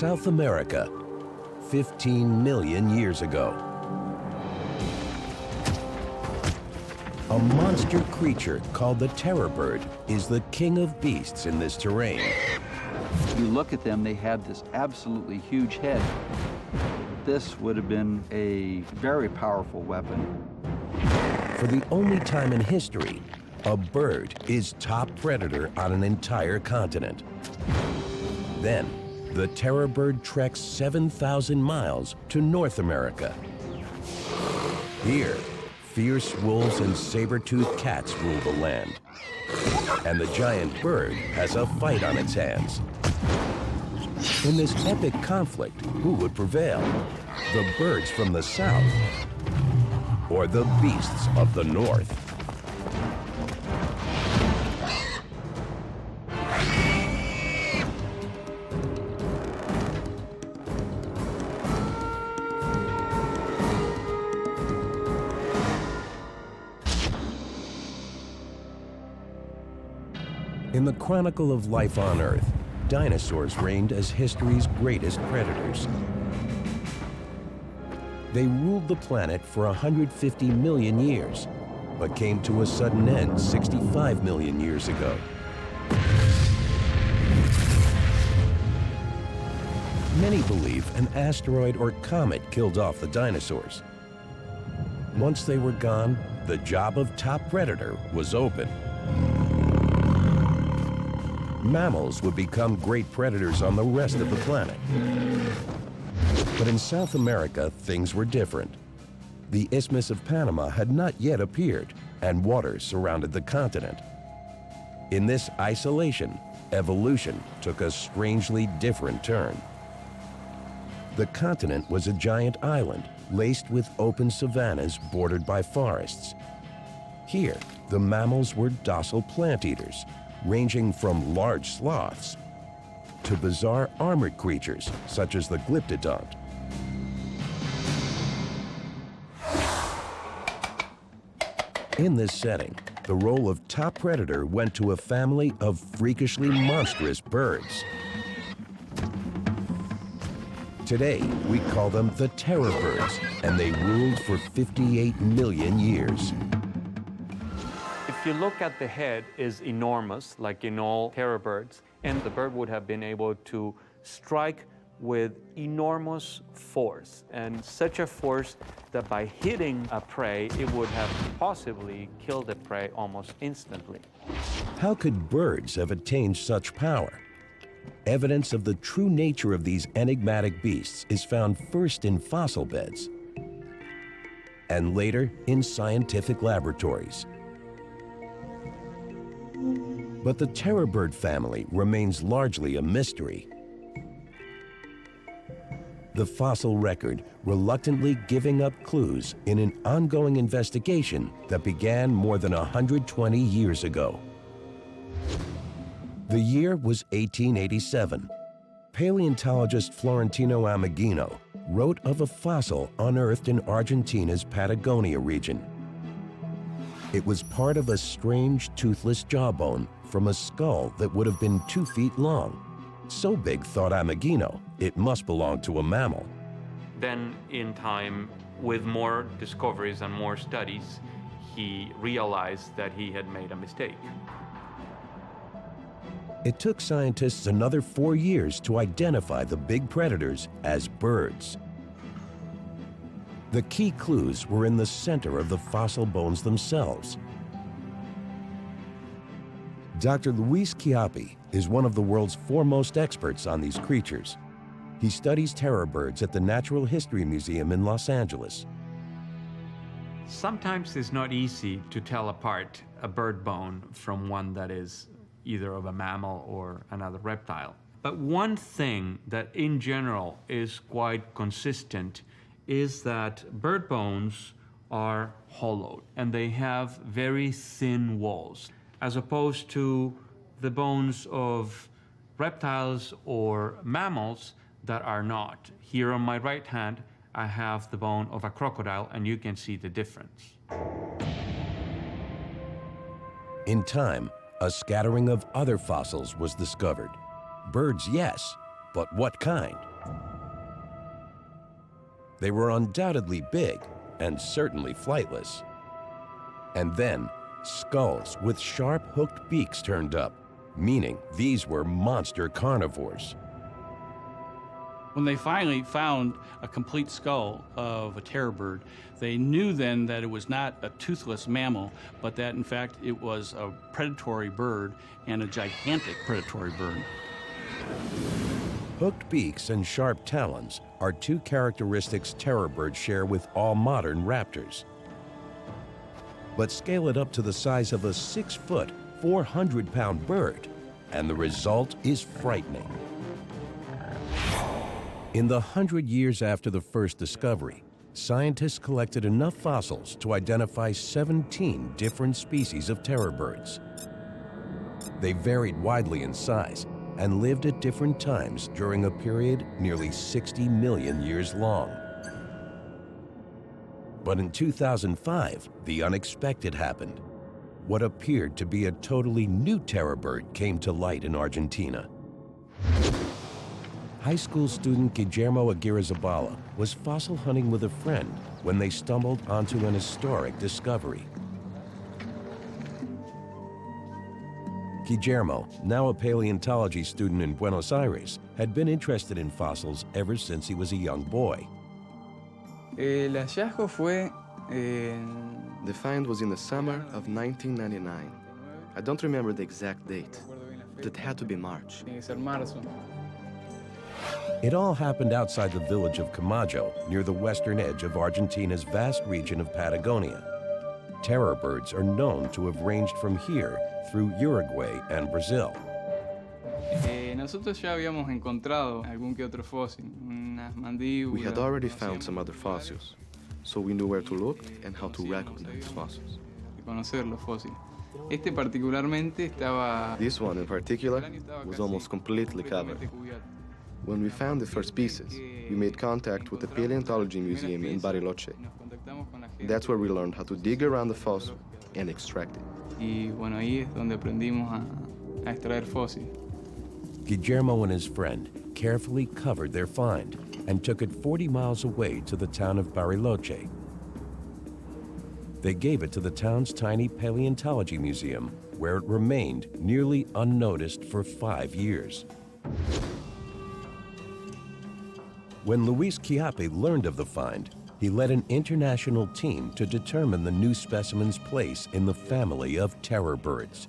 South America, 15 million years ago. A monster creature called the terror bird is the king of beasts in this terrain. You look at them, they have this absolutely huge head. This would have been a very powerful weapon. For the only time in history, a bird is top predator on an entire continent. Then, the terror bird treks 7,000 miles to North America. Here, fierce wolves and saber-toothed cats rule the land. And the giant bird has a fight on its hands. In this epic conflict, who would prevail? The birds from the south or the beasts of the north? In the chronicle of life on Earth, dinosaurs reigned as history's greatest predators. They ruled the planet for 150 million years, but came to a sudden end 65 million years ago. Many believe an asteroid or comet killed off the dinosaurs. Once they were gone, the job of top predator was open. Mammals would become great predators on the rest of the planet. But in South America, things were different. The Isthmus of Panama had not yet appeared, and waters surrounded the continent. In this isolation, evolution took a strangely different turn. The continent was a giant island, laced with open savannas bordered by forests. Here, the mammals were docile plant eaters, ranging from large sloths to bizarre armored creatures such as the glyptodont. In this setting, the role of top predator went to a family of freakishly monstrous birds. Today, we call them the terror birds, and they ruled for 58 million years. If you look at the head, is enormous, like in all terror birds, and the bird would have been able to strike with enormous force, and such a force that by hitting a prey, it would have possibly killed the prey almost instantly. How could birds have attained such power? Evidence of the true nature of these enigmatic beasts is found first in fossil beds, and later in scientific laboratories. But the terror bird family remains largely a mystery. The fossil record reluctantly giving up clues in an ongoing investigation that began more than 120 years ago. The year was 1887. Paleontologist Florentino Ameghino wrote of a fossil unearthed in Argentina's Patagonia region. It was part of a strange toothless jawbone from a skull that would have been 2 feet long. So big, thought Ameghino, it must belong to a mammal. Then in time, with more discoveries and more studies, he realized that he had made a mistake. It took scientists another 4 years to identify the big predators as birds. The key clues were in the center of the fossil bones themselves. Dr. Luis Chiappi is one of the world's foremost experts on these creatures. He studies terror birds at the Natural History Museum in Los Angeles. Sometimes it's not easy to tell apart a bird bone from one that is either of a mammal or another reptile. But one thing that in general is quite consistent is that bird bones are hollowed and they have very thin walls, as opposed to the bones of reptiles or mammals that are not. Here on my right hand, I have the bone of a crocodile, and you can see the difference. In time, a scattering of other fossils was discovered. Birds, yes, but what kind? They were undoubtedly big and certainly flightless. And then, skulls with sharp hooked beaks turned up, meaning these were monster carnivores. When they finally found a complete skull of a terror bird, they knew then that it was not a toothless mammal, but that in fact it was a predatory bird, and a gigantic predatory bird. Hooked beaks and sharp talons are two characteristics terror birds share with all modern raptors. But scale it up to the size of a 6-foot, 400-pound bird, and the result is frightening. In the 100 years after the first discovery, scientists collected enough fossils to identify 17 different species of terror birds. They varied widely in size and lived at different times during a period nearly 60 million years long. But in 2005, the unexpected happened. What appeared to be a totally new terror bird came to light in Argentina. High school student Guillermo Aguirre-Zabala was fossil hunting with a friend when they stumbled onto an historic discovery. Guillermo, now a paleontology student in Buenos Aires, had been interested in fossils ever since he was a young boy. El hallazgo fue The find was in the summer of 1999. I don't remember the exact date, but it had to be March. tiene que ser marzo. It all happened outside the village of Camacho, near the western edge of Argentina's vast region of Patagonia. Terror birds are known to have ranged from here through Uruguay and Brazil. Nosotros ya habíamos encontrado algún que otro fósil, unas mandíbulas. We had already found some other fossils, so we knew where to look and how to recognize fossils. De conocer los fósiles. Este particularmente estaba. This one in particular was almost completely covered. When we found the first pieces, we made contact with the Paleontology Museum in Bariloche. That's where we learned how to dig around the fossil and extract it. Y bueno, ahí es donde aprendimos a extraer fósiles. Guillermo and his friend carefully covered their find and took it 40 miles away to the town of Bariloche. They gave it to the town's tiny paleontology museum, where it remained nearly unnoticed for 5 years. When Luis Chiappe learned of the find, he led an international team to determine the new specimen's place in the family of terror birds.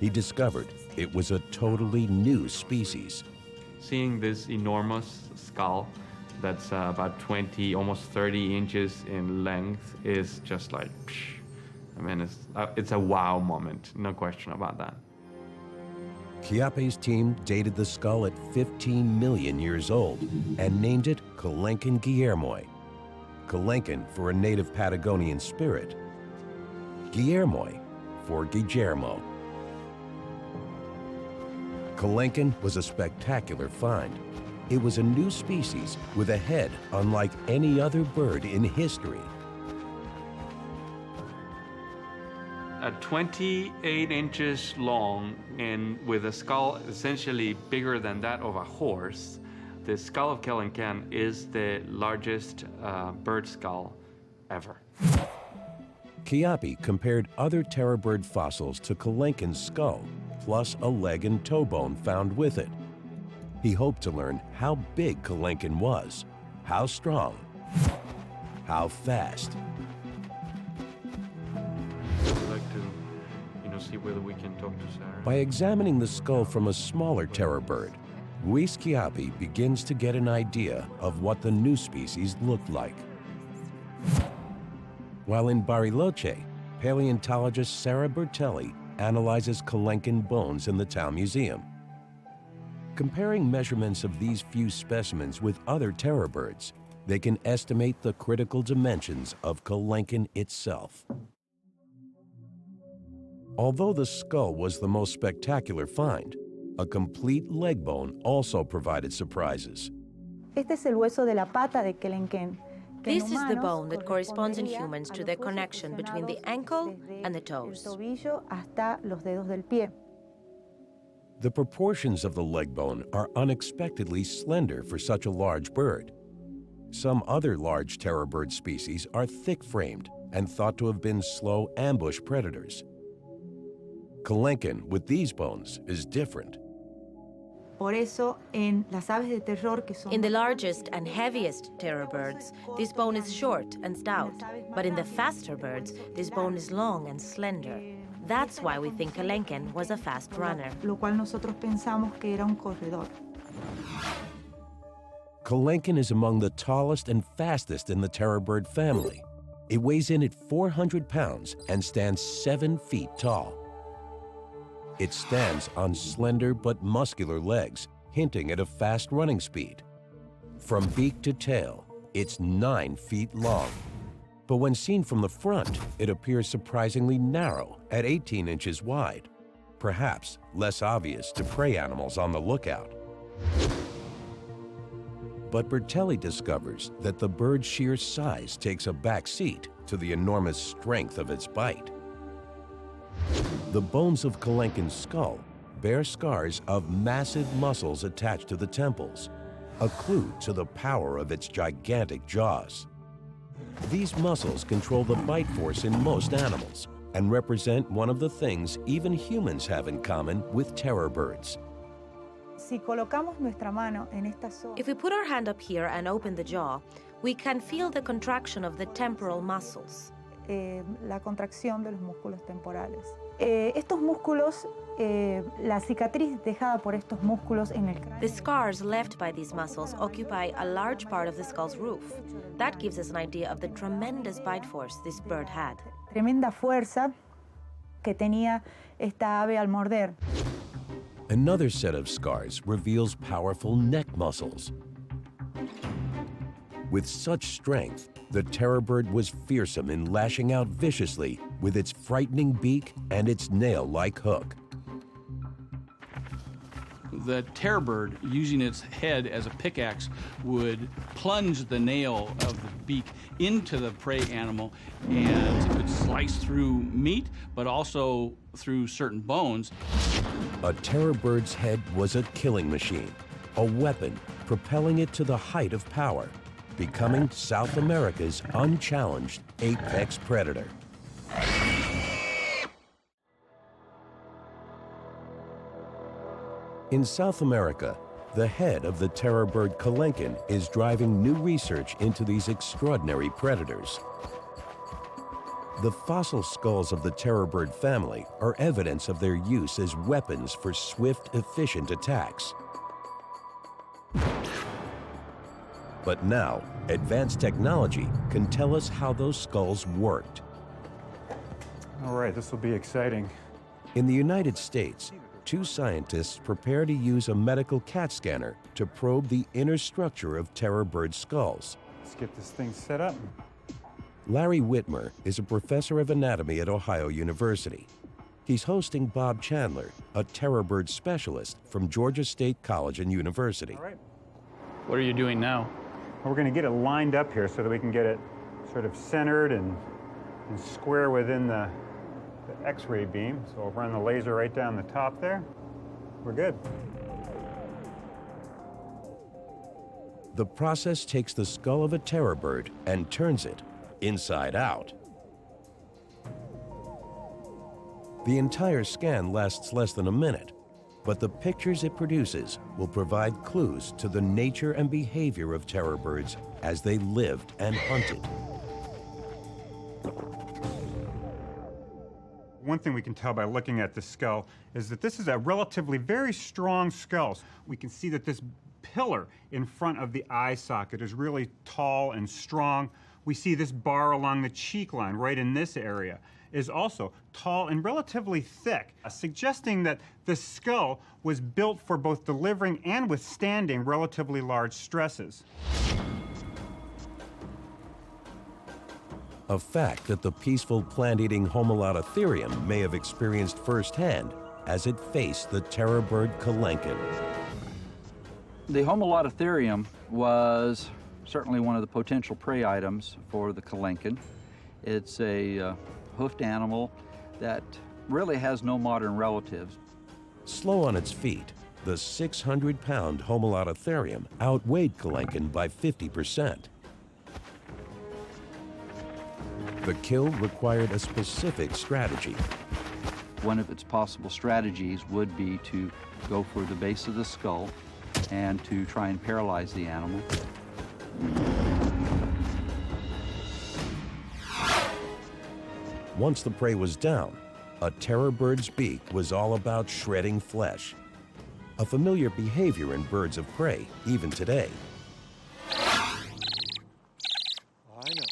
He discovered it was a totally new species. Seeing this enormous skull that's about 20, almost 30 inches in length is just like, psh. I mean, it's a wow moment, no question about that. Chiappe's team dated the skull at 15 million years old and named it Kelenken Guillermoy. Kelenken for a native Patagonian spirit, Guillermoy for Guillermo. Kelenken was a spectacular find. It was a new species with a head unlike any other bird in history. At 28 inches long and with a skull essentially bigger than that of a horse, the skull of Kelenken is the largest bird skull ever. Chiappe compared other terror bird fossils to Kelenken's skull, plus a leg and toe bone found with it. He hoped to learn how big Kelenken was, how strong, how fast. I'd like to, see whether we can talk to Sarah. By examining the skull from a smaller terror bird, Luis Chiappe begins to get an idea of what the new species looked like. While in Bariloche, paleontologist Sarah Bertelli analyzes Kelenken bones in the town museum. Comparing measurements of these few specimens with other terror birds, they can estimate the critical dimensions of Kelenken itself. Although the skull was the most spectacular find, a complete leg bone also provided surprises. Este es el hueso de la pata de Kelenken. This is the bone that corresponds in humans to the connection between the ankle and the toes. The proportions of the leg bone are unexpectedly slender for such a large bird. Some other large terror bird species are thick-framed and thought to have been slow ambush predators. Kelenken with these bones is different. Por eso, en las aves de terror, que son In the largest and heaviest terror birds, this bone is short and stout, but in the faster birds, this bone is long and slender. That's why we think Kelenken was a fast runner. lo cual nosotros pensamos que era un corredor. Kelenken is among the tallest and fastest in the terror bird family. It weighs in at 400 pounds and stands 7 feet tall. It stands on slender but muscular legs, hinting at a fast running speed. From beak to tail, it's 9 feet long. But when seen from the front, it appears surprisingly narrow at 18 inches wide, perhaps less obvious to prey animals on the lookout. But Bertelli discovers that the bird's sheer size takes a back seat to the enormous strength of its bite. The bones of Kelenken's skull bear scars of massive muscles attached to the temples, a clue to the power of its gigantic jaws. These muscles control the bite force in most animals and represent one of the things even humans have in common with terror birds. Si colocamos nuestra mano en esta zona, If we put our hand up here and open the jaw, we can feel the contraction of the temporal muscles. la contracción de los músculos temporales. Estos músculos, la cicatriz dejada por estos músculos en el cráneo. The scars left by these muscles occupy a large part of the skull's roof. That gives us an idea of the tremendous bite force this bird had. Tremenda fuerza que tenía esta ave al morder. Another set of scars reveals powerful neck muscles. With such strength, the terror bird was fearsome in lashing out viciously with its frightening beak and its nail-like hook. The terror bird, using its head as a pickaxe, would plunge the nail of the beak into the prey animal, and it could slice through meat, but also through certain bones. A terror bird's head was a killing machine, a weapon propelling it to the height of power, becoming South America's unchallenged apex predator. In South America, the head of the terror bird Kelenken is driving new research into these extraordinary predators. The fossil skulls of the terror bird family are evidence of their use as weapons for swift, efficient attacks. But now, advanced technology can tell us how those skulls worked. All right, this will be exciting. In the United States, 2 scientists prepare to use a medical CAT scanner to probe the inner structure of terror bird skulls. Let's get this thing set up. Larry Whitmer is a professor of anatomy at Ohio University. He's hosting Bob Chandler, a terror bird specialist from Georgia State College and University. All right. What are you doing now? We're going to get it lined up here so that we can get it sort of centered and square within the X-ray beam. So we'll run the laser right down the top there. We're good. The process takes the skull of a terror bird and turns it inside out. The entire scan lasts less than a minute, but the pictures it produces will provide clues to the nature and behavior of terror birds as they lived and hunted. One thing we can tell by looking at the skull is that this is a relatively very strong skull. We can see that this pillar in front of the eye socket is really tall and strong. We see this bar along the cheek line right in this area is also tall and relatively thick, suggesting that the skull was built for both delivering and withstanding relatively large stresses. A fact that the peaceful plant-eating Homolototherium may have experienced firsthand as it faced the terror bird Kelenken. The Homolototherium was certainly one of the potential prey items for the Kelenken. It's a hoofed animal that really has no modern relatives. Slow on its feet, the 600-pound Homolototherium outweighed Kelenken by 50%. The kill required a specific strategy. One of its possible strategies would be to go for the base of the skull and to try and paralyze the animal. Once the prey was down, a terror bird's beak was all about shredding flesh, a familiar behavior in birds of prey even today. I know.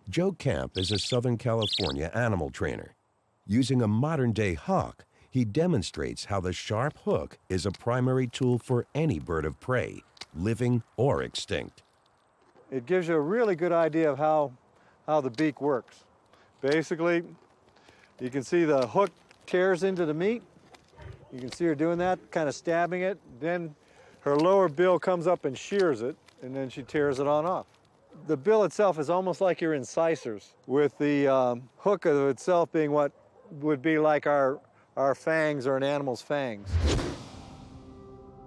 Joe Camp is a Southern California animal trainer. Using a modern-day hawk, he demonstrates how the sharp hook is a primary tool for any bird of prey, living or extinct. It gives you a really good idea of how the beak works. Basically, you can see the hook tears into the meat. You can see her doing that, kind of stabbing it. Then her lower bill comes up and shears it, and then she tears it on off. The bill itself is almost like your incisors, with the hook of itself being what would be like our fangs or an animal's fangs.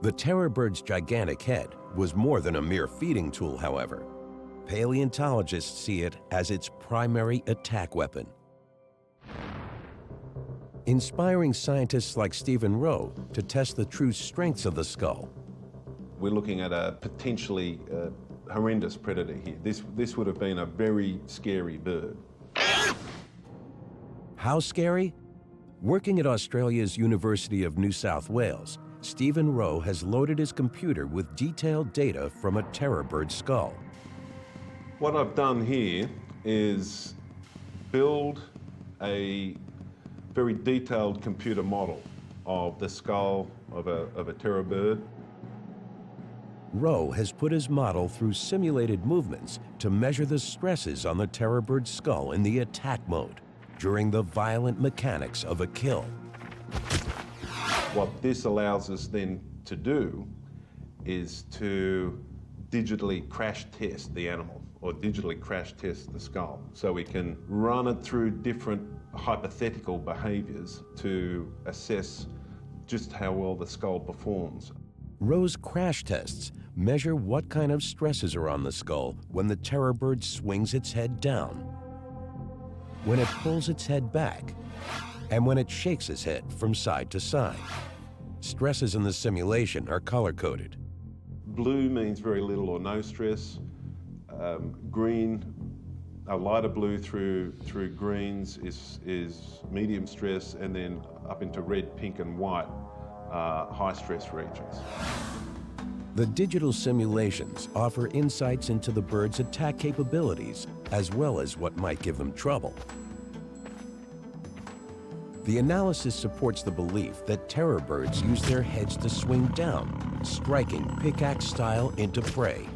The terror bird's gigantic head was more than a mere feeding tool, however. Paleontologists see it as its primary attack weapon. Inspiring scientists like Stephen Rowe to test the true strengths of the skull. We're looking at a potentially horrendous predator here. This would have been a very scary bird. How scary? Working at Australia's University of New South Wales, Stephen Rowe has loaded his computer with detailed data from a terror bird skull. What I've done here is build a very detailed computer model of the skull of a terror bird. Rowe has put his model through simulated movements to measure the stresses on the terror bird's skull in the attack mode during the violent mechanics of a kill. What this allows us then to do is to digitally crash test the animal, or digitally crash test the skull. So we can run it through different hypothetical behaviors to assess just how well the skull performs. Rowe's crash tests measure what kind of stresses are on the skull when the terror bird swings its head down, when it pulls its head back, and when it shakes its head from side to side. Stresses in the simulation are color-coded. Blue means very little or no stress. Green, a lighter blue through greens is medium stress, and then up into red, pink, and white, high stress regions. The digital simulations offer insights into the bird's attack capabilities, as well as what might give them trouble. The analysis supports the belief that terror birds use their heads to swing down, striking pickaxe style into prey.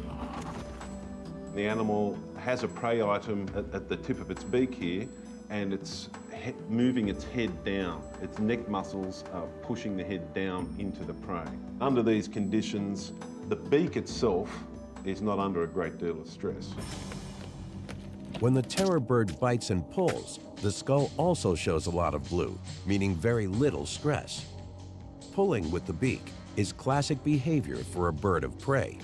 The animal has a prey item at the tip of its beak here, and it's moving its head down. Its neck muscles are pushing the head down into the prey. Under these conditions, the beak itself is not under a great deal of stress. When the terror bird bites and pulls, the skull also shows a lot of blue, meaning very little stress. Pulling with the beak is classic behavior for a bird of prey.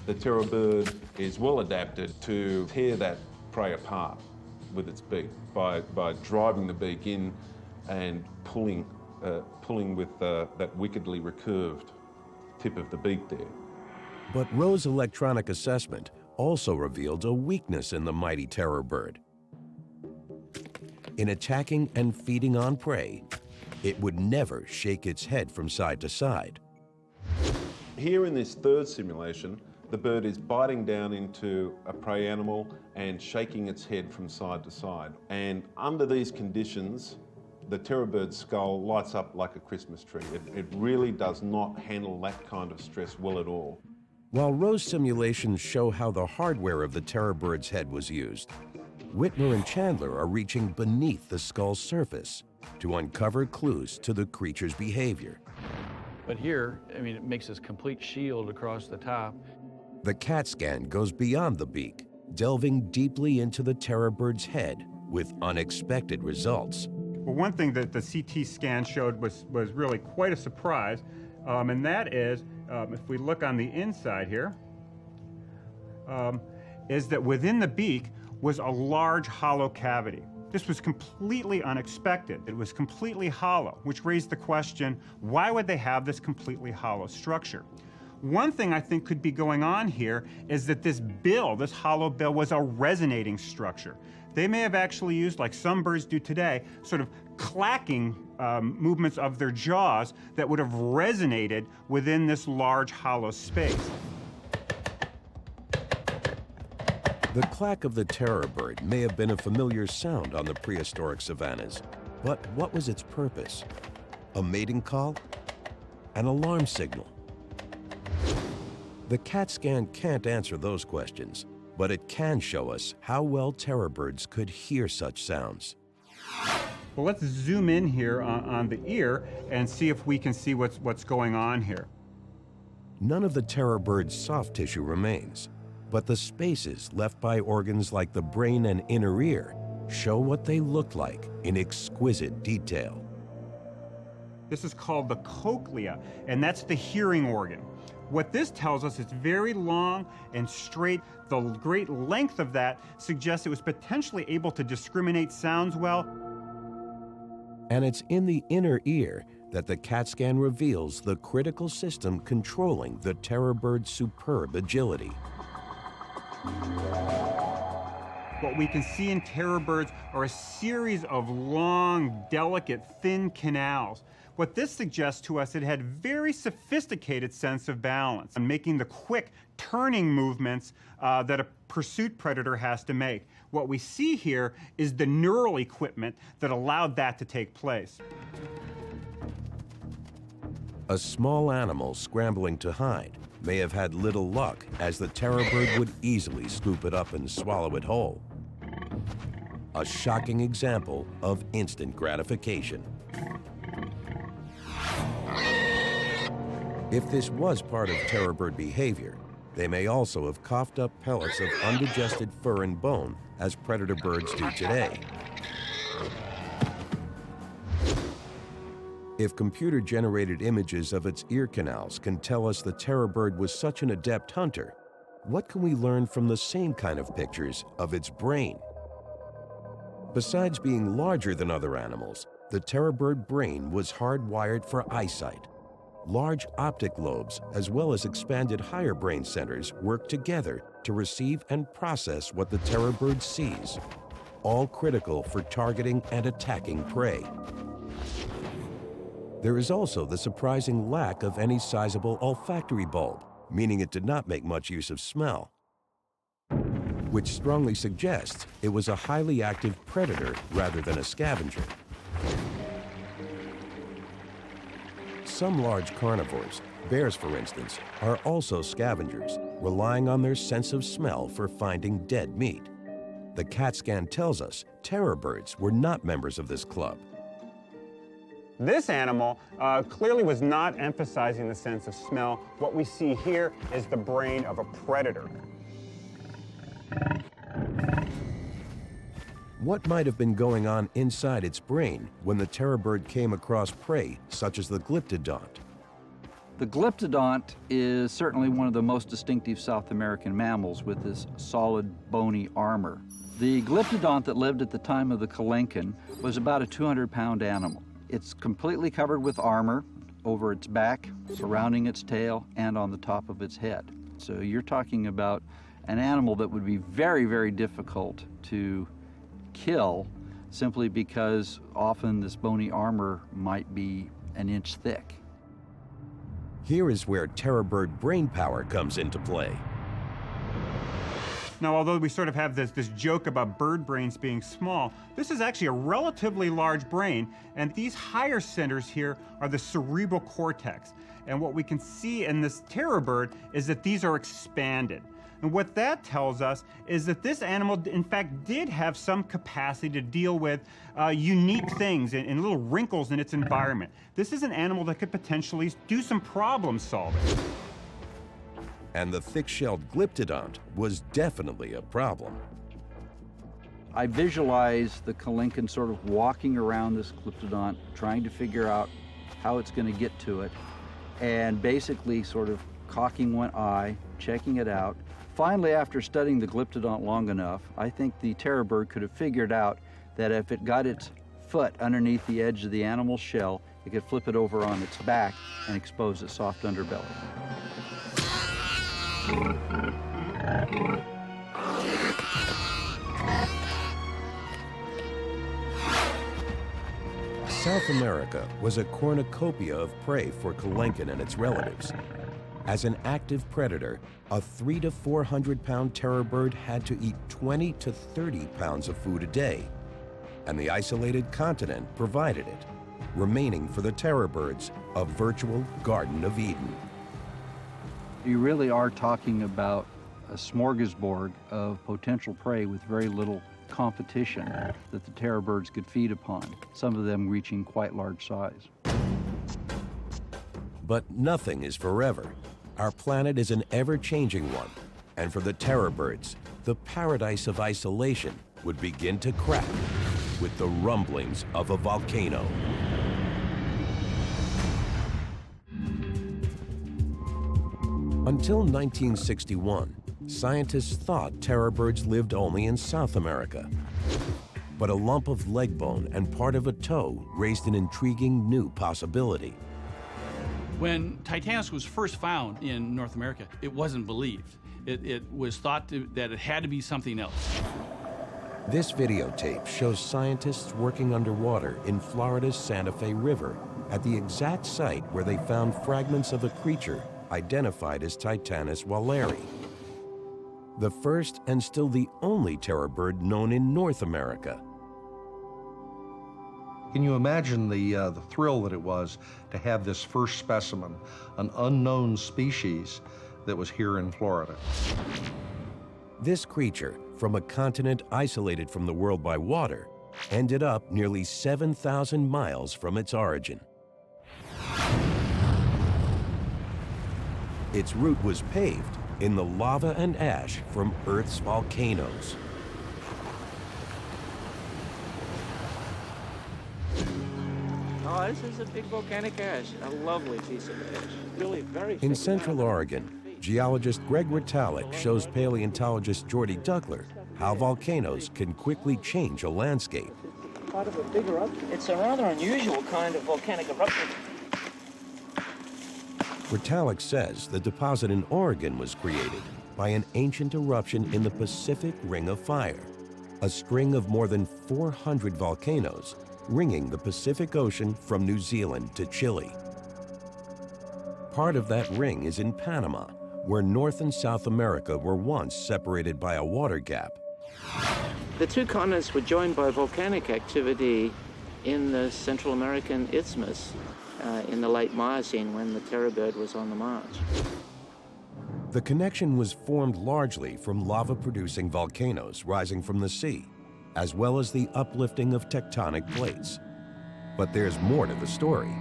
The terror bird is well adapted to tear that prey apart with its beak by driving the beak in and pulling with that wickedly recurved tip of the beak there. But Rowe's electronic assessment also revealed a weakness in the mighty terror bird. In attacking and feeding on prey, it would never shake its head from side to side. Here in this third simulation, the bird is biting down into a prey animal and shaking its head from side to side. And under these conditions, the terror bird's skull lights up like a Christmas tree. It really does not handle that kind of stress well at all. While Rowe's simulations show how the hardware of the terror bird's head was used, Whitmer and Chandler are reaching beneath the skull's surface to uncover clues to the creature's behavior. But here, I mean, it makes this complete shield across the top. The CAT scan goes beyond the beak, delving deeply into the terror bird's head with unexpected results. Well, one thing that the CT scan showed was really quite a surprise, and that is, if we look on the inside here, is that within the beak was a large hollow cavity. This was completely unexpected. It was completely hollow, which raised the question, why would they have this completely hollow structure? One thing I think could be going on here is that this bill, this hollow bill, was a resonating structure. They may have actually used, like some birds do today, sort of clacking movements of their jaws that would have resonated within this large hollow space. The clack of the terror bird may have been a familiar sound on the prehistoric savannas, but what was its purpose? A mating call? An alarm signal? The CAT scan can't answer those questions, but it can show us how well terror birds could hear such sounds. Well, let's zoom in here on the ear and see if we can see what's going on here. None of the terror bird's soft tissue remains, but the spaces left by organs like the brain and inner ear show what they look like in exquisite detail. This is called the cochlea, and that's the hearing organ. What this tells us is very long and straight. The great length of that suggests it was potentially able to discriminate sounds well. And it's in the inner ear that the CAT scan reveals the critical system controlling the terror bird's superb agility. What we can see in terror birds are a series of long, delicate, thin canals. What this suggests to us, it had very sophisticated sense of balance and making the quick turning movements that a pursuit predator has to make. What we see here is the neural equipment that allowed that to take place. A small animal scrambling to hide may have had little luck, as the terror bird would easily scoop it up and swallow it whole. A shocking example of instant gratification. If this was part of terror bird behavior, they may also have coughed up pellets of undigested fur and bone, as predator birds do today. If computer-generated images of its ear canals can tell us the terror bird was such an adept hunter, what can we learn from the same kind of pictures of its brain? Besides being larger than other animals, the terror bird brain was hardwired for eyesight. Large optic lobes, as well as expanded higher brain centers, work together to receive and process what the terror bird sees, all critical for targeting and attacking prey. There is also the surprising lack of any sizable olfactory bulb, meaning it did not make much use of smell, which strongly suggests it was a highly active predator rather than a scavenger. Some large carnivores, bears for instance, are also scavengers, relying on their sense of smell for finding dead meat. The CAT scan tells us terror birds were not members of this club. This animal clearly was not emphasizing the sense of smell. What we see here is the brain of a predator. What might have been going on inside its brain when the terror bird came across prey such as the glyptodont? The glyptodont is certainly one of the most distinctive South American mammals with this solid bony armor. The glyptodont that lived at the time of the Kalenkin was about a 200-pound animal. It's completely covered with armor over its back, surrounding its tail, and on the top of its head. So you're talking about an animal that would be very, very difficult to kill simply because often this bony armor might be an inch thick. Here is where terror bird brain power comes into play. Now, although we sort of have this joke about bird brains being small, this is actually a relatively large brain, and these higher centers here are the cerebral cortex. And what we can see in this terror bird is that these are expanded. And what that tells us is that this animal, in fact, did have some capacity to deal with unique things and little wrinkles in its environment. This is an animal that could potentially do some problem solving. And the thick-shelled glyptodont was definitely a problem. I visualize the Kalenkin sort of walking around this glyptodont, trying to figure out how it's going to get to it, and basically sort of cocking one eye, checking it out, Finally, after studying the glyptodont long enough, I think the terror bird could have figured out that if it got its foot underneath the edge of the animal's shell, it could flip it over on its back and expose its soft underbelly. South America was a cornucopia of prey for Kelenken and its relatives. As an active predator, a 300 to 400 pound terror bird had to eat 20 to 30 pounds of food a day, and the isolated continent provided it, remaining for the terror birds a virtual Garden of Eden. You really are talking about a smorgasbord of potential prey with very little competition that the terror birds could feed upon, some of them reaching quite large size. But nothing is forever. Our planet is an ever-changing one, and for the terror birds, the paradise of isolation would begin to crack with the rumblings of a volcano. Until 1961, scientists thought terror birds lived only in South America. But a lump of leg bone and part of a toe raised an intriguing new possibility. When Titanus was first found in North America, it wasn't believed. It was thought that it had to be something else. This videotape shows scientists working underwater in Florida's Santa Fe River at the exact site where they found fragments of a creature identified as Titanus walleri, the first and still the only terror bird known in North America. Can you imagine the thrill that it was to have this first specimen, an unknown species that was here in Florida? This creature, from a continent isolated from the world by water, ended up nearly 7,000 miles from its origin. Its route was paved in the lava and ash from Earth's volcanoes. Oh, this is a big volcanic ash, a lovely piece of ash. Really very In Central Oregon, geologist Greg Ritalik shows paleontologist Jordy Duckler how volcanoes can quickly change a landscape. Part of a big eruption. It's a rather unusual kind of volcanic eruption. Ritalik says the deposit in Oregon was created by an ancient eruption in the Pacific Ring of Fire, a string of more than 400 volcanoes ringing the Pacific Ocean from New Zealand to Chile. Part of that ring is in Panama, where North and South America were once separated by a water gap. The two continents were joined by volcanic activity in the Central American Isthmus in the late Miocene when the terror bird was on the march. The connection was formed largely from lava-producing volcanoes rising from the sea, as well as the uplifting of tectonic plates. But there's more to the story.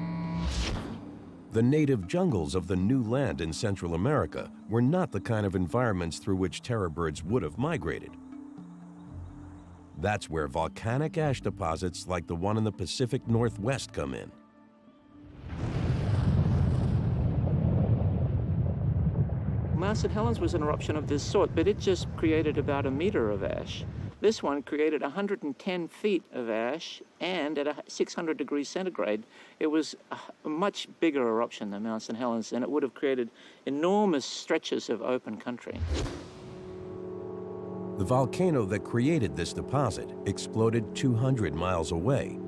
The native jungles of the new land in Central America were not the kind of environments through which terror birds would have migrated. That's where volcanic ash deposits like the one in the Pacific Northwest come in. Mount St. Helens was an eruption of this sort, but it just created about 1 meter of ash. This one created 110 feet of ash, and at 600 degrees centigrade, it was a much bigger eruption than Mount St. Helens, and it would have created enormous stretches of open country. The volcano that created this deposit exploded 200 miles away.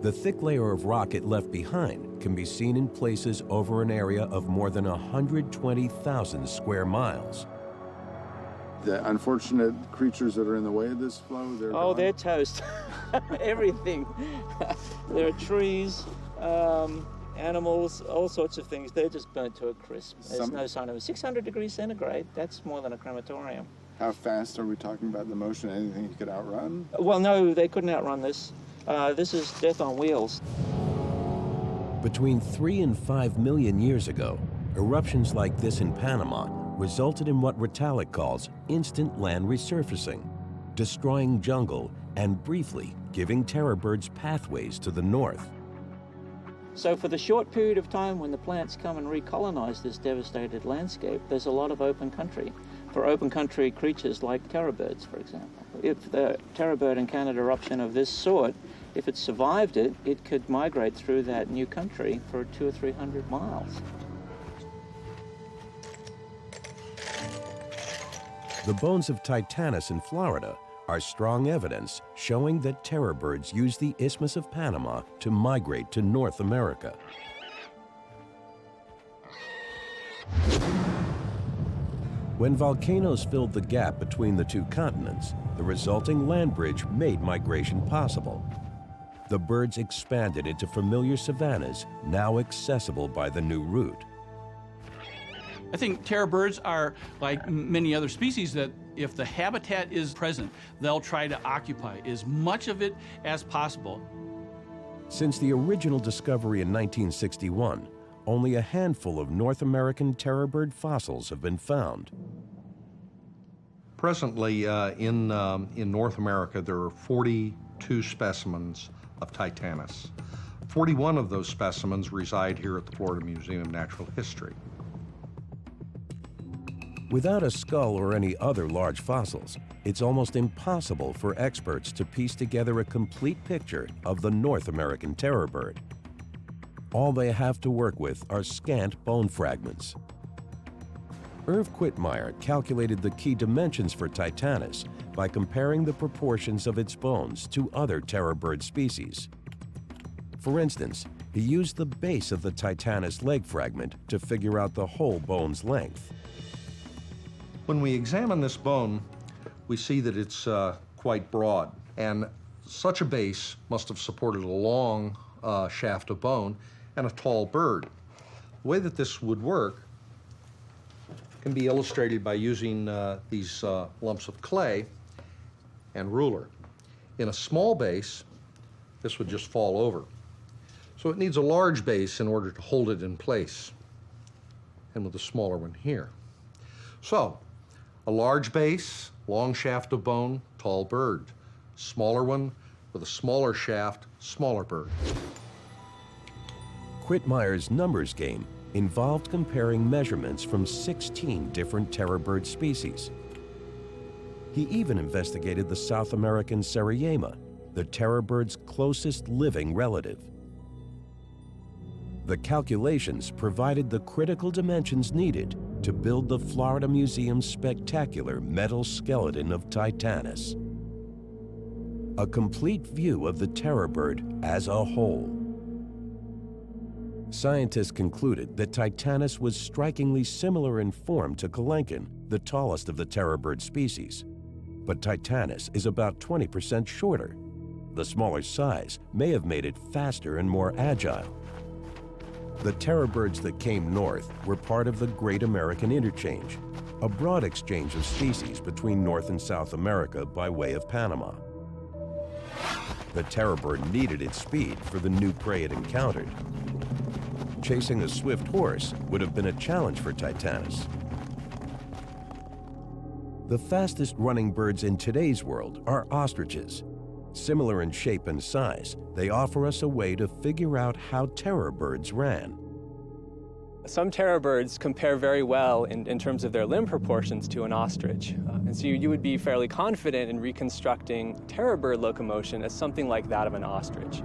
The thick layer of rock it left behind can be seen in places over an area of more than 120,000 square miles. The unfortunate creatures that are in the way of this flow, they're gone. They're toast. Everything. There are trees, animals, all sorts of things. They're just burnt to a crisp. There's no sign of it. 600 degrees centigrade, that's more than a crematorium. How fast are we talking about the motion? Anything you could outrun? Well, no, they couldn't outrun this. This is death on wheels. Between 3 and 5 million years ago, eruptions like this in Panama resulted in what Ritalik calls instant land resurfacing, destroying jungle and briefly giving terror birds pathways to the north. So for the short period of time when the plants come and recolonize this devastated landscape, there's a lot of open country. for open country creatures like terror birds, for example. If the terror bird encountered eruption of this sort, if it survived it, it could migrate through that new country for 200 or 300 miles. The bones of Titanus in Florida are strong evidence showing that terror birds use the Isthmus of Panama to migrate to North America. When volcanoes filled the gap between the two continents, the resulting land bridge made migration possible. The birds expanded into familiar savannas, now accessible by the new route. I think terror birds are like many other species that if the habitat is present, they'll try to occupy as much of it as possible. Since the original discovery in 1961, only a handful of North American terror bird fossils have been found. Presently, in North America, there are 42 specimens of Titanus. 41 of those specimens reside here at the Florida Museum of Natural History. Without a skull or any other large fossils, it's almost impossible for experts to piece together a complete picture of the North American terror bird. All they have to work with are scant bone fragments. Irv Quitmeyer calculated the key dimensions for Titanus by comparing the proportions of its bones to other terror bird species. For instance, he used the base of the Titanus leg fragment to figure out the whole bone's length. When we examine this bone, we see that it's quite broad, and such a base must have supported a long shaft of bone and a tall bird. The way that this would work can be illustrated by using these lumps of clay and ruler. In a small base, this would just fall over. So it needs a large base in order to hold it in place, and with a smaller one here. So, a large base, long shaft of bone, tall bird. Smaller one with a smaller shaft, smaller bird. Quitmeyer's numbers game involved comparing measurements from 16 different terror bird species. He even investigated the South American Seriema, the terror bird's closest living relative. The calculations provided the critical dimensions needed to build the Florida Museum's spectacular metal skeleton of Titanus. A complete view of the terror bird as a whole. Scientists concluded that Titanus was strikingly similar in form to Kelenken, the tallest of the terror bird species. But Titanus is about 20% shorter. The smaller size may have made it faster and more agile. The terror birds that came north were part of the Great American Interchange, a broad exchange of species between North and South America by way of Panama. The terror bird needed its speed for the new prey it encountered. Chasing a swift horse would have been a challenge for Titanus. The fastest running birds in today's world are ostriches. Similar in shape and size, they offer us a way to figure out how terror birds ran. Some terror birds compare very well in terms of their limb proportions to an ostrich. And so you would be fairly confident in reconstructing terror bird locomotion as something like that of an ostrich.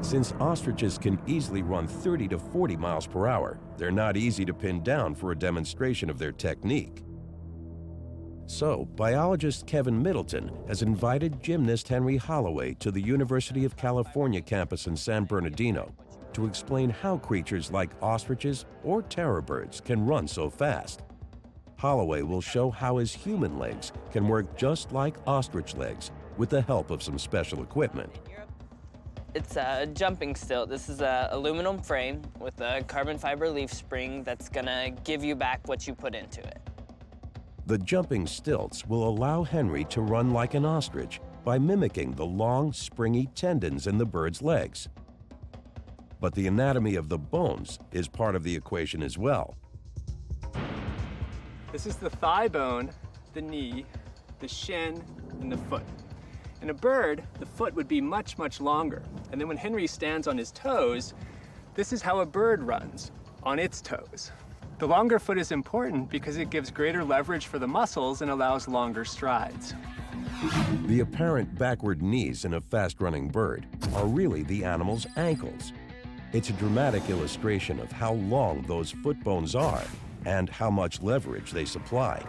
Since ostriches can easily run 30 to 40 miles per hour, they're not easy to pin down for a demonstration of their technique. So, biologist Kevin Middleton has invited gymnast Henry Holloway to the University of California campus in San Bernardino to explain how creatures like ostriches or terror birds can run so fast. Holloway will show how his human legs can work just like ostrich legs with the help of some special equipment. It's a jumping stilt. This is an aluminum frame with a carbon fiber leaf spring that's gonna give you back what you put into it. The jumping stilts will allow Henry to run like an ostrich by mimicking the long, springy tendons in the bird's legs. But the anatomy of the bones is part of the equation as well. This is the thigh bone, the knee, the shin, and the foot. In a bird, the foot would be much, much longer. And then when Henry stands on his toes, this is how a bird runs, on its toes. The longer foot is important because it gives greater leverage for the muscles and allows longer strides. The apparent backward knees in a fast-running bird are really the animal's ankles. It's a dramatic illustration of how long those foot bones are and how much leverage they supply.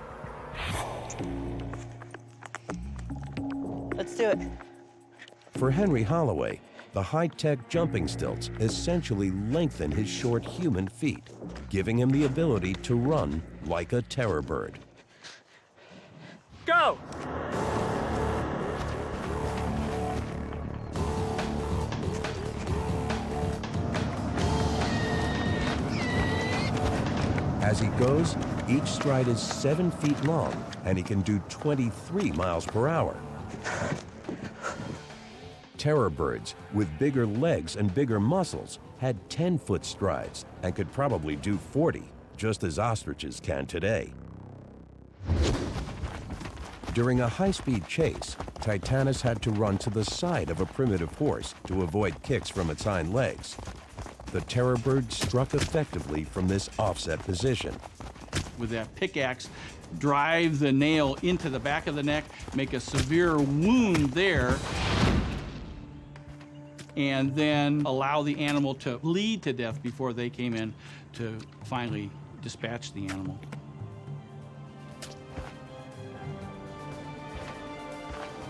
Let's do it. For Henry Holloway, the high-tech jumping stilts essentially lengthen his short human feet, giving him the ability to run like a terror bird. Go! As he goes, each stride is 7 feet long, and he can do 23 miles per hour. Terror birds with bigger legs and bigger muscles had 10-foot strides and could probably do 40, just as ostriches can today. During a high-speed chase, Titanus had to run to the side of a primitive horse to avoid kicks from its hind legs. The terror bird struck effectively from this offset position. With that pickaxe, drive the nail into the back of the neck, make a severe wound there, and then allow the animal to bleed to death before they came in to finally dispatch the animal.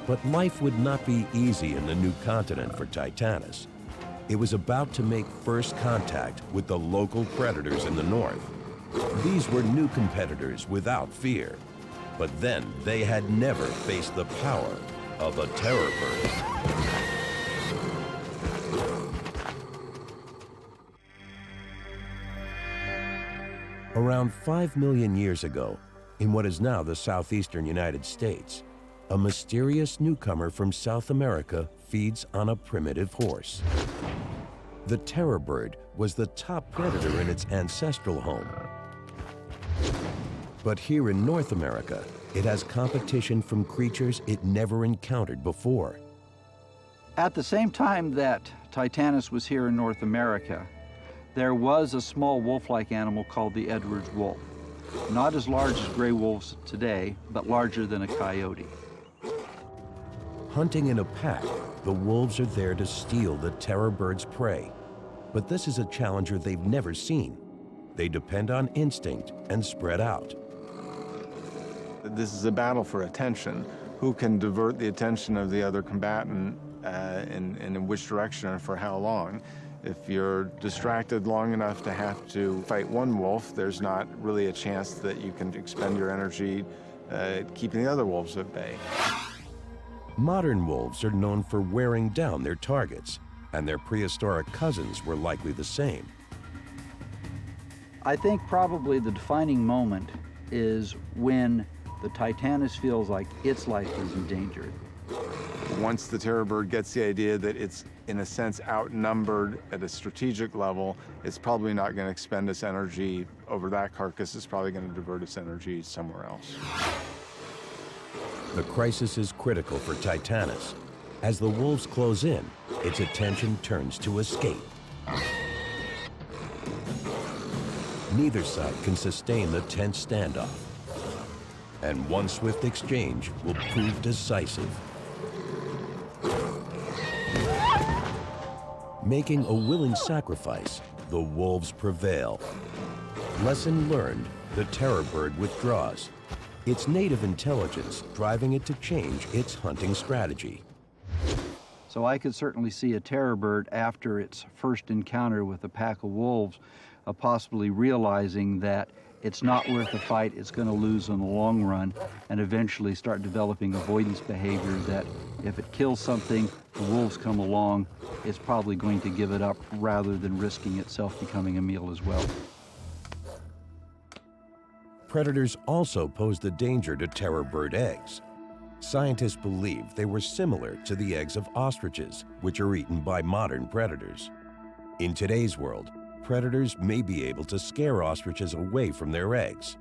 But life would not be easy in the new continent for Titanus. It was about to make first contact with the local predators in the north. These were new competitors without fear, but then they had never faced the power of a terror bird. Around 5 million years ago, in what is now the southeastern United States, a mysterious newcomer from South America feeds on a primitive horse. The terror bird was the top predator in its ancestral home. But here in North America, it has competition from creatures it never encountered before. At the same time that Titanus was here in North America, there was a small wolf-like animal called the Edwards wolf. Not as large as gray wolves today, but larger than a coyote. Hunting in a pack, the wolves are there to steal the terror bird's prey. But this is a challenger they've never seen. They depend on instinct and spread out. This is a battle for attention. Who can divert the attention of the other combatant and in which direction and for how long? If you're distracted long enough to have to fight one wolf, there's not really a chance that you can expend your energy keeping the other wolves at bay. Modern wolves are known for wearing down their targets, and their prehistoric cousins were likely the same. I think probably the defining moment is when the Titanus feels like its life is endangered. Once the terror bird gets the idea that it's, in a sense, outnumbered at a strategic level, it's probably not going to expend its energy over that carcass. It's probably going to divert its energy somewhere else. The crisis is critical for Titanus. As the wolves close in, its attention turns to escape. Neither side can sustain the tense standoff, and one swift exchange will prove decisive. Making a willing sacrifice, the wolves prevail. Lesson learned, the terror bird withdraws. Its native intelligence driving it to change its hunting strategy. So I could certainly see a terror bird after its first encounter with a pack of wolves possibly realizing that it's not worth the fight, it's going to lose in the long run, and eventually start developing avoidance behavior that if it kills something, the wolves come along, it's probably going to give it up rather than risking itself becoming a meal as well. Predators also posed a danger to terror bird eggs. Scientists believe they were similar to the eggs of ostriches, which are eaten by modern predators. In today's world, predators may be able to scare ostriches away from their eggs.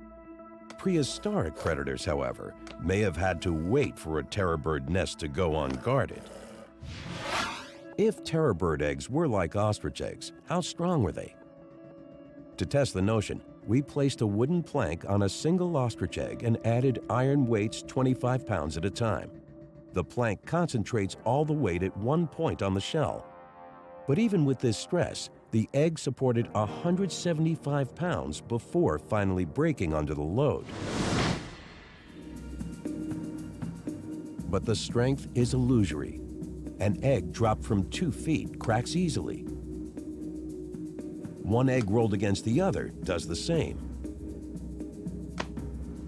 Prehistoric predators, however, may have had to wait for a terror bird nest to go unguarded. If terror bird eggs were like ostrich eggs, how strong were they? To test the notion, We placed a wooden plank on a single ostrich egg and added iron weights 25 pounds at a time. The plank concentrates all the weight at one point on the shell. But even with this stress, the egg supported 175 pounds before finally breaking under the load. But the strength is illusory. An egg dropped from 2 feet cracks easily. One egg rolled against the other does the same.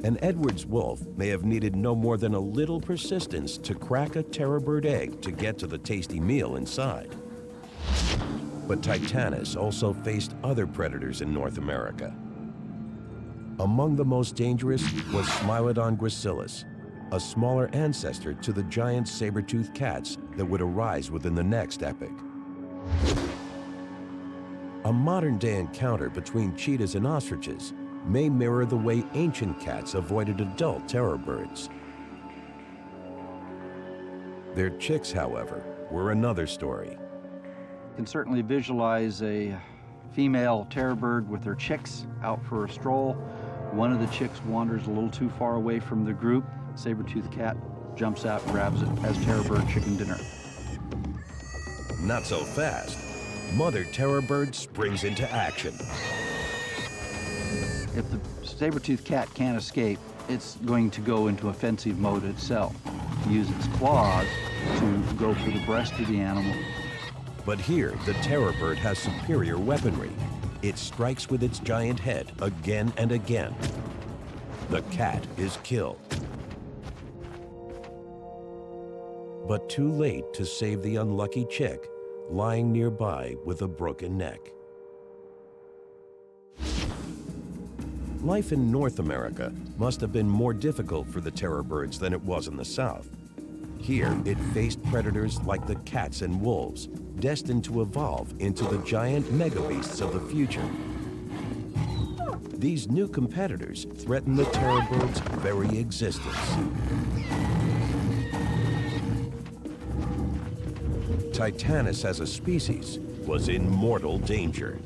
An Edwards wolf may have needed no more than a little persistence to crack a terror bird egg to get to the tasty meal inside. But Titanus also faced other predators in North America. Among the most dangerous was Smilodon gracilis, a smaller ancestor to the giant saber-toothed cats that would arise within the next epoch. A modern-day encounter between cheetahs and ostriches may mirror the way ancient cats avoided adult terror birds. Their chicks, however, were another story. You can certainly visualize a female terror bird with her chicks out for a stroll. One of the chicks wanders a little too far away from the group. Saber-toothed cat jumps out, grabs it, has terror bird chicken dinner. Not so fast. Mother terror bird springs into action. If the saber-toothed cat can't escape, it's going to go into offensive mode itself, use its claws to go for the breast of the animal. But here, the terror bird has superior weaponry. It strikes with its giant head again and again. The cat is killed. But too late to save the unlucky chick, lying nearby with a broken neck. Life in North America must have been more difficult for the terror birds than it was in the South. Here, it faced predators like the cats and wolves, destined to evolve into the giant megabeasts of the future. These new competitors threaten the terror bird's very existence. Titanus as a species was in mortal danger.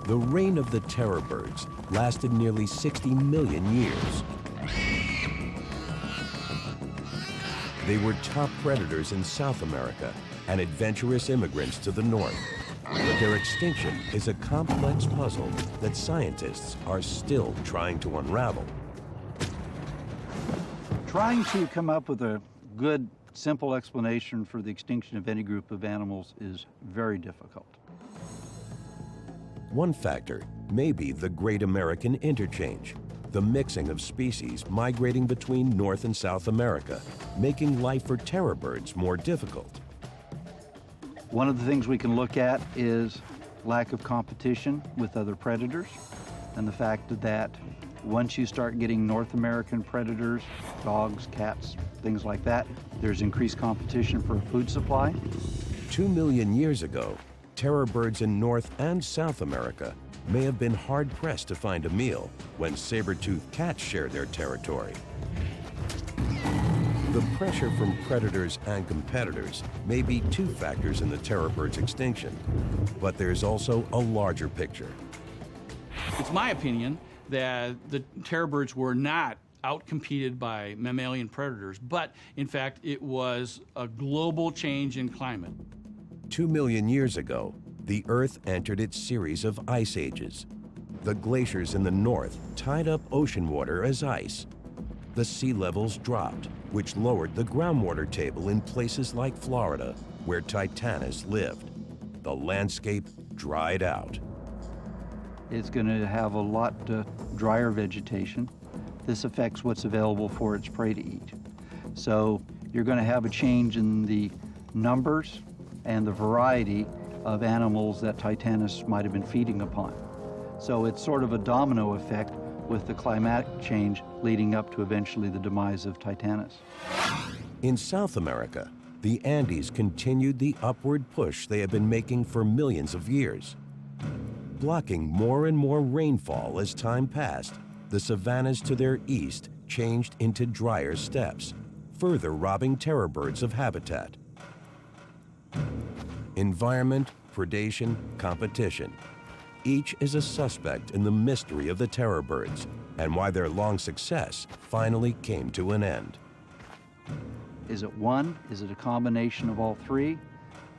The reign of the terror birds lasted nearly 60 million years. They were top predators in South America and adventurous immigrants to the north. But their extinction is a complex puzzle that scientists are still trying to unravel. Trying to come up with a good, simple explanation for the extinction of any group of animals is very difficult. One factor may be the Great American Interchange, the mixing of species migrating between North and South America, making life for terror birds more difficult. One of the things we can look at is lack of competition with other predators, and the fact that once you start getting North American predators, dogs, cats, things like that, there's increased competition for food supply. 2 million years ago, terror birds in North and South America may have been hard-pressed to find a meal when saber-toothed cats shared their territory. The pressure from predators and competitors may be two factors in the terror bird's extinction, but there's also a larger picture. It's my opinion that the terror birds were not outcompeted by mammalian predators, but in fact it was a global change in climate. 2 million years ago, the Earth entered its series of ice ages. The glaciers in the north tied up ocean water as ice. The sea levels dropped, which lowered the groundwater table in places like Florida, where Titanus lived. The landscape dried out. It's going to have a lot drier vegetation. This affects what's available for its prey to eat. So you're going to have a change in the numbers and the variety of animals that Titanus might have been feeding upon. So it's sort of a domino effect with the climatic change leading up to eventually the demise of Titanus. In South America, the Andes continued the upward push they had been making for millions of years. Blocking more and more rainfall as time passed, the savannas to their east changed into drier steppes, further robbing terror birds of habitat. Environment predation, competition. Each is a suspect in the mystery of the terror birds and why their long success finally came to an end. Is it one? Is it a combination of all three?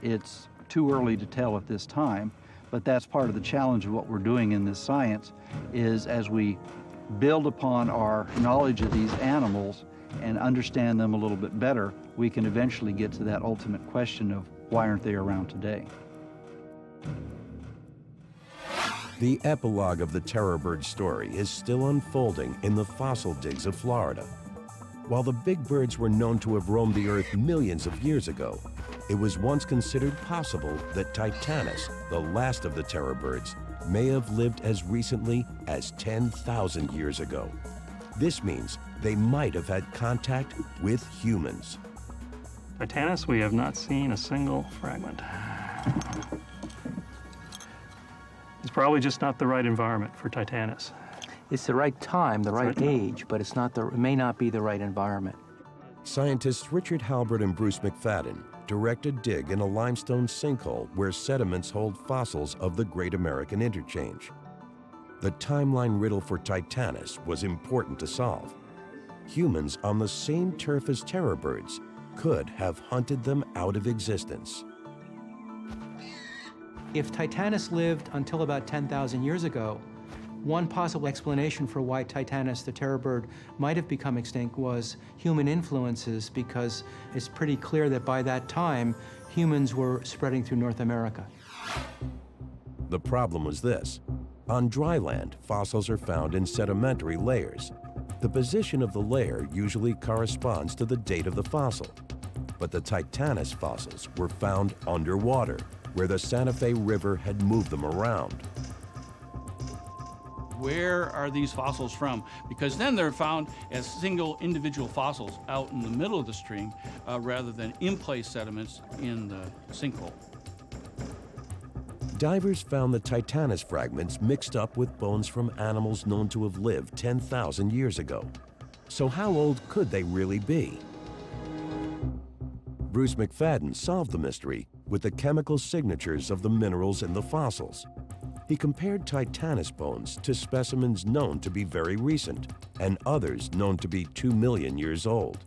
It's too early to tell at this time, but that's part of the challenge of what we're doing in this science, is as we build upon our knowledge of these animals and understand them a little bit better, we can eventually get to that ultimate question of why aren't they around today? The epilogue of the terror bird story is still unfolding in the fossil digs of Florida. While the big birds were known to have roamed the earth millions of years ago, it was once considered possible that Titanus, the last of the terror birds, may have lived as recently as 10,000 years ago. This means they might have had contact with humans. Titanus, we have not seen a single fragment. It's probably just not the right environment for Titanus. It's the right time, the right age, but it's not it may not be the right environment. Scientists Richard Halbert and Bruce McFadden direct a dig in a limestone sinkhole where sediments hold fossils of the Great American Interchange. The timeline riddle for Titanus was important to solve. Humans on the same turf as terror birds could have hunted them out of existence. If Titanus lived until about 10,000 years ago, one possible explanation for why Titanus, the terror bird, might have become extinct was human influences, because it's pretty clear that by that time, humans were spreading through North America. The problem was this. On dry land, fossils are found in sedimentary layers. The position of the layer usually corresponds to the date of the fossil. But the Titanus fossils were found underwater, where the Santa Fe River had moved them around. Where are these fossils from? Because then they're found as single individual fossils out in the middle of the stream rather than in-place sediments in the sinkhole. Divers found the Titanus fragments mixed up with bones from animals known to have lived 10,000 years ago. So how old could they really be? Bruce McFadden solved the mystery with the chemical signatures of the minerals in the fossils. He compared Titanus bones to specimens known to be very recent and others known to be 2 million years old.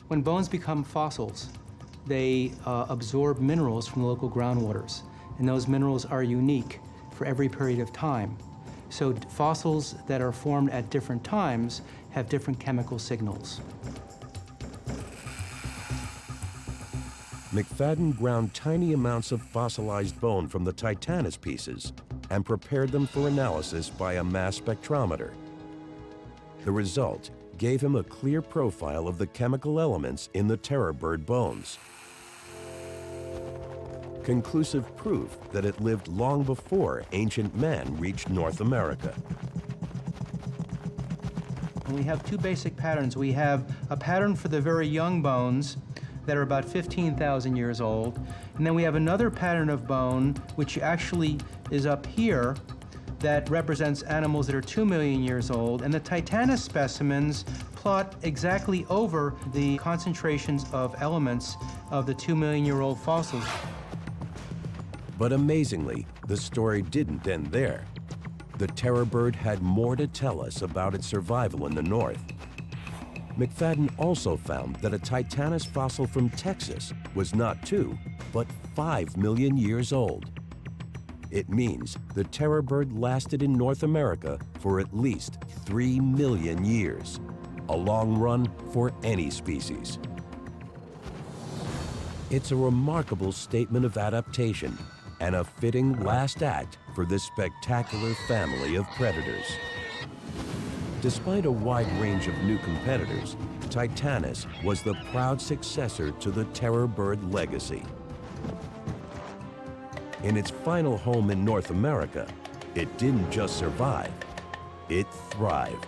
When bones become fossils, they absorb minerals from the local groundwaters, and those minerals are unique for every period of time. So fossils that are formed at different times have different chemical signals. McFadden ground tiny amounts of fossilized bone from the Titanus pieces and prepared them for analysis by a mass spectrometer. The result gave him a clear profile of the chemical elements in the terror bird bones. Conclusive proof that it lived long before ancient man reached North America. And we have two basic patterns. We have a pattern for the very young bones that are about 15,000 years old. And then we have another pattern of bone, which actually is up here, that represents animals that are 2 million years old. And the Titanus specimens plot exactly over the concentrations of elements of the 2 million-year-old fossils. But amazingly, the story didn't end there. The terror bird had more to tell us about its survival in the north. McFadden also found that a Titanus fossil from Texas was not 2, but 5 million years old. It means the terror bird lasted in North America for at least 3 million years, a long run for any species. It's a remarkable statement of adaptation and a fitting last act for this spectacular family of predators. Despite a wide range of new competitors, Titanus was the proud successor to the terror bird legacy. In its final home in North America, it didn't just survive, it thrived.